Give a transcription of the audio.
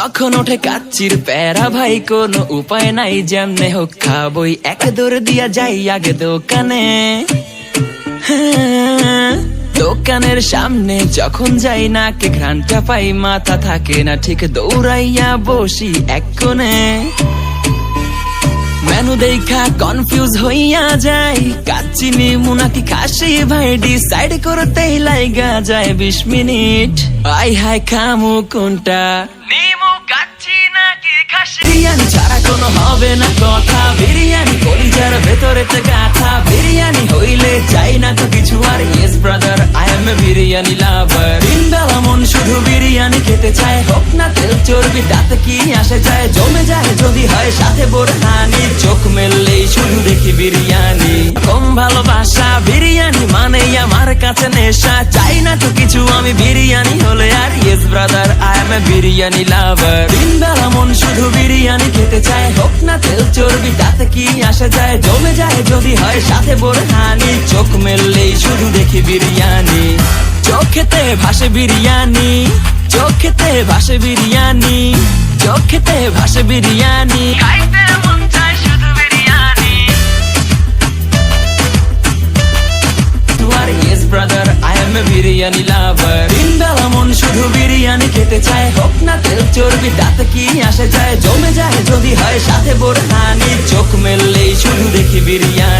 যখন ওঠে কাচ্চির প্যারা ভাই কোনো উপায় নাই, যেমনে হোক খাবই, এক দৌড় দিয়া যাই আগে দোকানে। দোকানের সামনে যখন যাই নাকে ঘ্রাণটা পাই, মাথা থাকে না ঠিক, দৌড়াইয়া বসি এক কোণে। মেনু দেখা কনফিউজ হইয়া যাই, কাচ্চি নিমু নাকি খাসি ভাই ডিসাইড করতেই লাইগা যায় 20 মিনিট। আই হাই খামু কোনটা, নিমু কাচ্চি নাকি খাসি? বিরিয়ানি ছাড়া কোনো হবে না কথা, বিরিয়ানি কলিজার ভেতরেতে গাথা, বিরিয়ানি হইলে চাই না তো কিছু আর। Yes brother, I am a biryani lover. দিনবেলা মন শুধু বিরিয়ানি খেতে চায়, হোক না তেল চর্বি তাতে কি আসে যায়, জমে যায় যদি হয় সাথে বোরহানি, চোখ মেললেই শুধু দেখি বিরিয়ানি। কম ভালোবাসা বিরিয়ানি মানেই আমার কাছে নেশা, চাই না তো কিছু আমি বিরিয়ানি হলে আর। Yes brother, I am a biryani lover. দিনবেলা মন শুধু বিরিয়ানি খেতে চায়, হোক না তেল চর্বি তাতে কি আসে যায়, জমে যায় যদি হয় সাথে বোরহানি, চোখ মেললেই শুধু দেখি বিরিয়ানি। চোখেতে ভাসে বিরিয়ানি, চোখেতে ভাসে বিরিয়ানি, চোখেতে ভাসে বিরিয়ানি, খাইতে মন চায় শুধু biryani. Yes brother, I am a biryani lover. দিনবেলা মন শুধু বিরিয়ানি খেতে চায়, হোক না তেল চর্বি তাতে কি আসে যায়, জমে যায় যদি হয় সাথে বোরহানি, চোখ মেললেই শুধু দেখি বিরিয়ানি।